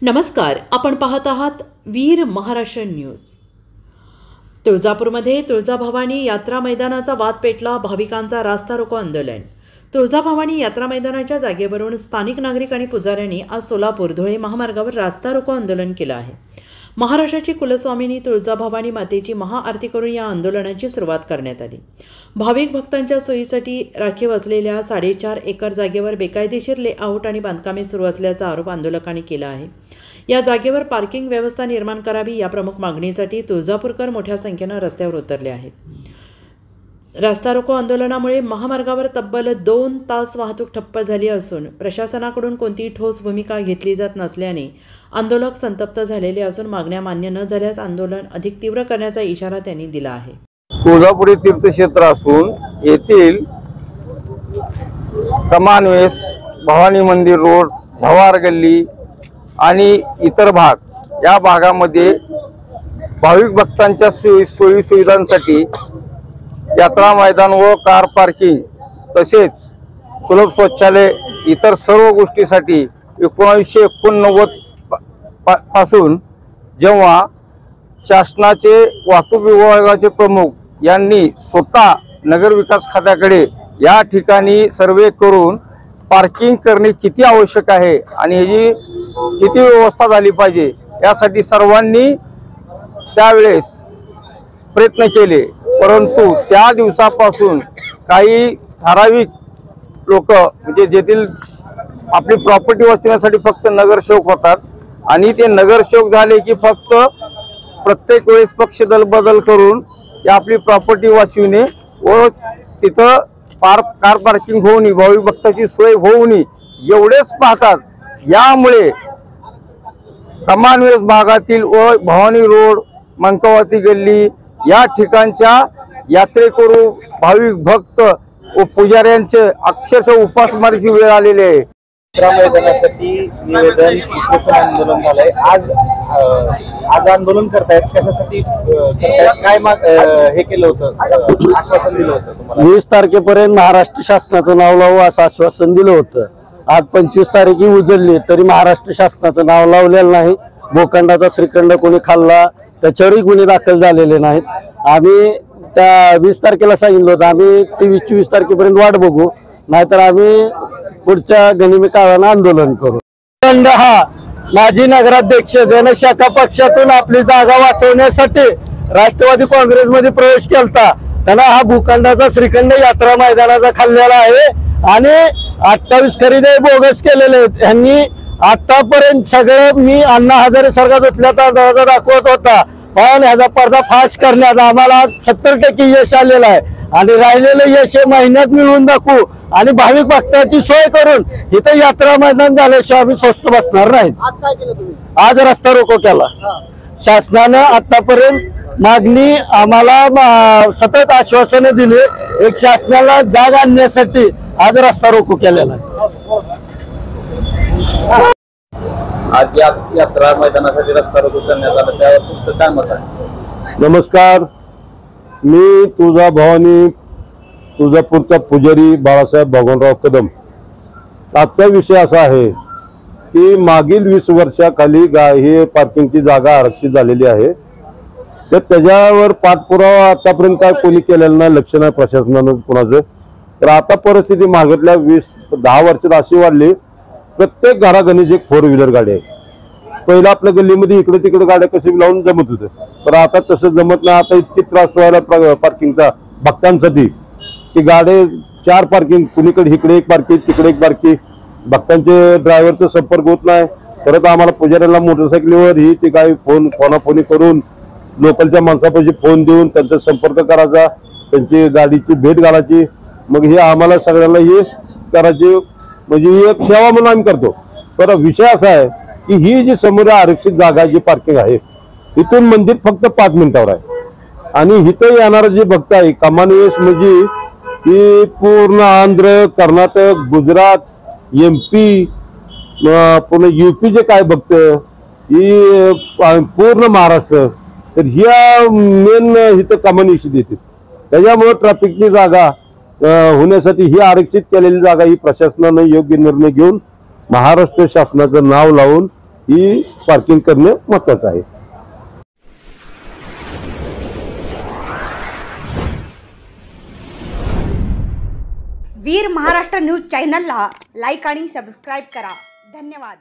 नमस्कार, आपण पाहत आहात वीर महाराष्ट्र न्यूज। तुळजापूरमध्ये तुळजाभवानी यात्रा मैदानाचा वाद पेटला, भाविकांचा रास्ता रोको आंदोलन। तुळजाभवानी यात्रा मैदानाच्या जागेवरून स्थानिक नागरिक आणि पुजाऱ्यांनी आज सोलापूर धुळे महामार्गावर रास्ता रोको आंदोलन केलं आहे। महाराष्ट्राची कुलस्वामिनी तुळजाभवानी मातेची महाआरती करून या आंदोलनाची सुरुवात करण्यात आली। भाविक भक्तांच्या सोयीसाठी राखीव असलेल्या 4.5 एकर जागेवर बेकायदेशीर लेआउट आणि बांधकामे सुरू असल्याचा आरोप आंदोलकांनी केला आहे। या जागेवर पार्किंग व्यवस्था निर्माण करावी या प्रमुख मागणीसाठी तुळजापूरकर मोठ्या संख्येने रस्त्यावर उतरले आहेत। रास्ता रोको आंदोलनामुळे महामार्गावर तब्बल 2 तास वाहतूक ठप्प झाली असून प्रशासनाकडून कोणतीही ठोस भूमिका घेतली जात नसल्याने आंदोलक संतप्त झालेले असून मागण्या मान्य न झाल्यास आंदोलन अधिक तीव्र करण्याचा इशारा त्यांनी दिला आहे। तुळजापुरी तीर्थक्षेत्र असून येथील कमानवेस, भवानी मंदिर रोड, झवार गल्ली आणि इतर भाग या भागामध्ये भाविक भक्तांच्या सोयी सुविधांसाठी यात्रा मैदान व कार पार्किंग तसेच सुलभ शौचालय इतर सर्व गोष्टीसाठी 1989 पासून जेव्हा शासनाचे वाहतूक विभागाचे प्रमुख यांनी स्वतः नगर विकास खात्याकडे या ठिकाणी सर्वे करून पार्किंग करणे किती आवश्यक आहे आणि ह्याची किती व्यवस्था झाली पाहिजे यासाठी सर्वांनी त्यावेळेस प्रयत्न केले, परंतु त्या दिवसापासून काही ठराविक लोक म्हणजे जेथील आपली प्रॉपर्टी वाचवण्यासाठी फक्त नगरसेवक होतात आणि ते नगरसेवक झाले की फक्त प्रत्येक वेळेस पक्षदल बदल करून ते आपली प्रॉपर्टी वाचविणे व तिथं कार पार्किंग होऊ नये, भाविक भक्ताची सोय होऊ नये एवढेच पाहतात। यामुळे कमानवेस भागातील व भवानी रोड, मंकावती गल्ली या ठिकाणच्या यात्रेकरू, भाविक भक्त व पुजाऱ्यांचे अक्षरशः उपासमारीची वेळ आलेली आहे। मैदानासाठी निवेदन उपोषण आंदोलन झालंय। आज आंदोलन करतायत, कशासाठी करतायत, काय हे केलं होतं, आश्वासन दिलं होतं तुम्हाला? 20 तारखेपर्यंत महाराष्ट्र शासनाचं नाव लावू असं आश्वासन दिलं होतं। आज 25 तारखे उजळली तरी महाराष्ट्र शासनाचं नाव लावलेलं नाही। भूखंडाचा श्रीखंड कोणी खाल्ला त्याच्यावरही गुन्हे दाखल झालेले नाहीत। आम्ही त्या 20 तारखेला सांगितलं होतं आम्ही 23-24 तारखेपर्यंत वाट बघू, नाहीतर आम्ही पुढच्या गनिमी काळानं आंदोलन करू। खंड हा माजी नगराध्यक्ष जनशाखा पक्षातून आपली जागा वाचवण्यासाठी राष्ट्रवादी काँग्रेसमध्ये प्रवेश केलता। त्यांना हा भूखंडाचा श्रीखंड यात्रा मैदानाचा खाल्लेला आहे आणि 28 खरेदी बोगस केलेले आहेत। यांनी आतापर्यंत सगळं मी अण्णा हजारे सारखा धुतल्याचा दाखवत होता, पण ह्याचा पर्दाफाश करण्यात आम्हाला 70% यश आलेलं आहे आणि राहिलेलं यश महिन्यात मिळवून दाखवू आणि भाविक भक्तांची सोय करून इथं यात्रा मैदान झाल्याशिवाय आम्ही स्वस्त बसणार नाही। आज काय केलं तुम्ही? आज रस्ता रोको केला। शासनानं आतापर्यंत मागणी आम्हाला सतत आश्वासने दिली, एक शासनाला जाग आणण्यासाठी आज रस्ता रोको केलेला आहे। आज यात्रा मैदानासाठी रस्ता रोको करण्यात आला, त्यावर तुमचं काय मत आहे? नमस्कार, मी तुळजाभवानी तुळजापूरचा पुजारी बाळासाहेब भगवानराव कदम। आजचा विषय असा आहे की मागील 20 वर्षाखाली हे पार्किंगची जागा आरक्षित झालेली आहे, तर त्याच्यावर पाठपुरावा आतापर्यंत काय कोणी केलेलं नाही, लक्ष नाही प्रशासनानं कोणाचं। तर आता परिस्थिती मागीतल्या 10 वर्षात अशी वाढली, प्रत्येक घराघणीच एक 4 व्हीलर गाडी आहे। पहिला आपल्या गल्लीमध्ये इकडे तिकडे गाड्या कशी लावून जमत होतं, तर आता तसं जमत नाही। आता इतकी त्रास व्हायला पार्किंगचा भक्तांसाठी की गाडी 4 पार्किंग, कुणीकडे इकडे एक पार्किंग तिकडे एक पार्किंग, भक्तांचे ड्रायव्हरचा संपर्क होत नाही। परत आम्हाला पुजाऱ्याला मोटरसायकलीवर ही ती काही फोनाफोनी करून लोकलच्या माणसापाशी फोन देऊन त्यांचा संपर्क करायचा, त्यांची गाडीची भेट घालायची, मग हे आम्हाला सगळ्यांना हे करायची, म्हणजे एक सेवा म्हणून आम्ही करतो। तर विषय असा आहे की ही जी समोर आरक्षित जागा जी पार्किंग आहे इथून मंदिर फक्त 5 मिनिटावर आहे आणि इथं येणारा जे भक्त आहे कमानवेस म्हणजे ही पूर्ण आंध्र, कर्नाटक, गुजरात, MP, पुणे UP चे काय भक्त, ही पूर्ण महाराष्ट्र, तर ह्या मेन इथं कमानवेस देते। त्याच्यामुळे ट्रॅफिकची जागा होण्यासाठी ही आरक्षित केलेली जागा ही प्रशासनाने योग्य निर्णय घेऊन महाराष्ट्र शासनाचं नाव लावून ही पार्किंग करणे महत्वाचं आहे. वीर महाराष्ट्र न्यूज चॅनलला लाईक आणि सबस्क्राईब करा. धन्यवाद.